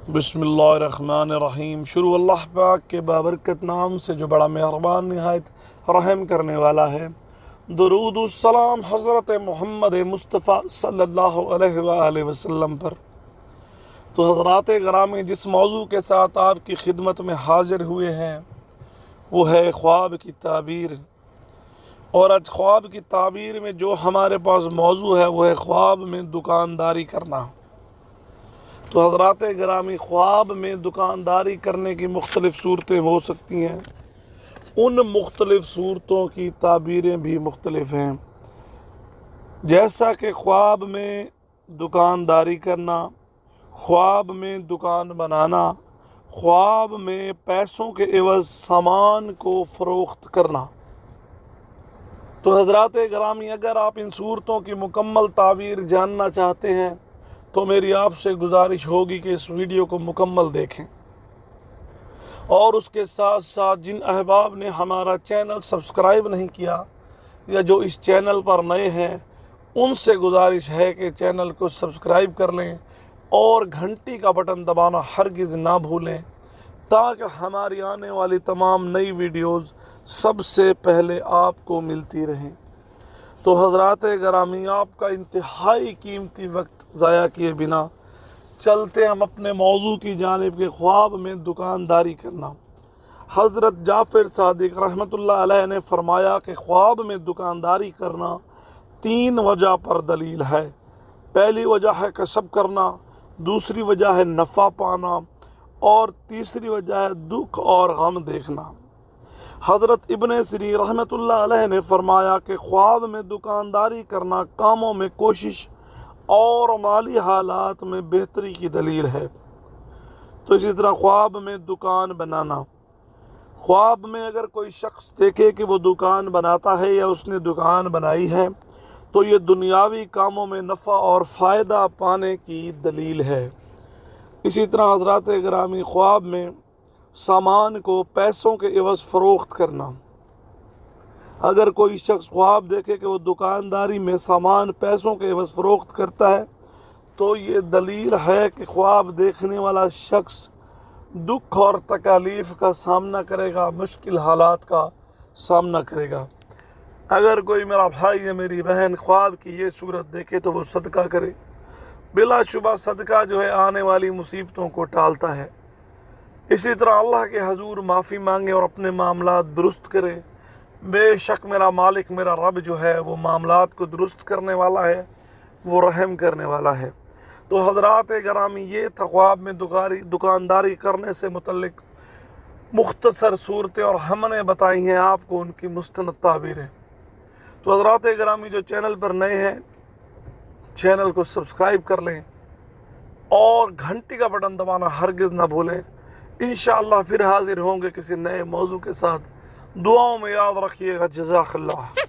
बिस्मिल्लाहिर्रहमानिर्रहीम। शुरू अल्लाह पाक के बाबरकत नाम से जो बड़ा मेहरबान निहायत रहम करने वाला है। दुरूद सलाम हज़रत मोहम्मद मुस्तफ़ा सल्लल्लाहु अलैहि वसल्लम पर। तो हज़रात गिरामी, जिस मौजू के साथ आपकी खिदमत में हाजिर हुए हैं वो है ख्वाब की ताबीर। और आज ख्वाब की ताबीर में जो हमारे पास मौजू है वो है ख्वाब में दुकानदारी करना। तो हज़रात गिरामी, ख्वाब में दुकानदारी करने की मुख्तलिफ़ सूरतें हो सकती हैं। उन मुख्तलिफ़ सूरतों की ताबीरें भी मुख्तलिफ़ हैं। जैसा कि ख्वाब में दुकानदारी करना, ख्वाब में दुकान बनाना, ख्वाब में पैसों के एवज़ सामान को फ़रोख्त करना। तो हज़रात गिरामी, अगर आप इन सूरतों की मुकम्मल ताबीर जानना चाहते हैं तो मेरी आपसे गुजारिश होगी कि इस वीडियो को मुकम्मल देखें। और उसके साथ साथ जिन अहबाब ने हमारा चैनल सब्सक्राइब नहीं किया या जो इस चैनल पर नए हैं उनसे गुजारिश है कि चैनल को सब्सक्राइब कर लें और घंटी का बटन दबाना हरगिज़ ना भूलें, ताकि हमारी आने वाली तमाम नई वीडियोज़ सबसे पहले आपको मिलती रहें। तो हज़रात गिरामी, आपका इंतहाई कीमती वक्त ज़ाया किए बिना चलते हम अपने मौजू की जानिब के ख्वाब में दुकानदारी करना। हज़रत जाफ़र सादिक रहमतुल्लाह अलैह ने फरमाया कि ख्वाब में दुकानदारी करना 3 वजह पर दलील है। पहली वजह है कसब करना, दूसरी वजह है नफ़ा पाना और तीसरी वजह है दुख और गम देखना। हज़रत इब्ने सिरी रहमतुल्लाह अलैह ने फरमाया कि ख्वाब में दुकानदारी करना कामों में कोशिश और माली हालात में बेहतरी की दलील है। तो इसी तरह ख्वाब में दुकान बनाना, ख्वाब में अगर कोई शख्स देखे कि वो दुकान बनाता है या उसने दुकान बनाई है तो ये दुनियावी कामों में नफ़ा और फ़ायदा पाने की दलील है। इसी तरह हज़रात गिरामी, ख्वाब में सामान को पैसों के एवज़ फ़रोख्त करना। अगर कोई शख्स ख्वाब देखे कि वो दुकानदारी में सामान पैसों के एवज़ फ़रोख्त करता है तो ये दलील है कि ख्वाब देखने वाला शख्स दुख और तकालीफ़ का सामना करेगा, मुश्किल हालात का सामना करेगा। अगर कोई मेरा भाई या मेरी बहन ख्वाब की ये सूरत देखे तो वो सदका करे। बिलाशुबा सदका जो है आने वाली मुसीबतों को टालता है। इसी तरह अल्लाह के हजूर माफ़ी मांगे और अपने मामलात दुरुस्त करे। बेशक मेरा मालिक, मेरा रब जो है वो मामलात को दुरुस्त करने वाला है, वो रहम करने वाला है। तो हज़रात गिरामी, ये था ख्वाब में दुकानदारी करने से मुतल्लिक मुख्तसर सूरतें और हमने बताई हैं आपको उनकी मुस्तनद ताबीरें। तो हज़रात गिरामी, जो चैनल पर नए हैं चैनल को सब्सक्राइब कर लें और घंटी का बटन दबाना हरगिज़ ना भूलें। इंशाअल्लाह फिर हाजिर होंगे किसी नए मौजू के साथ। दुआओं में याद रखिएगा। जज़ाकल्लाह।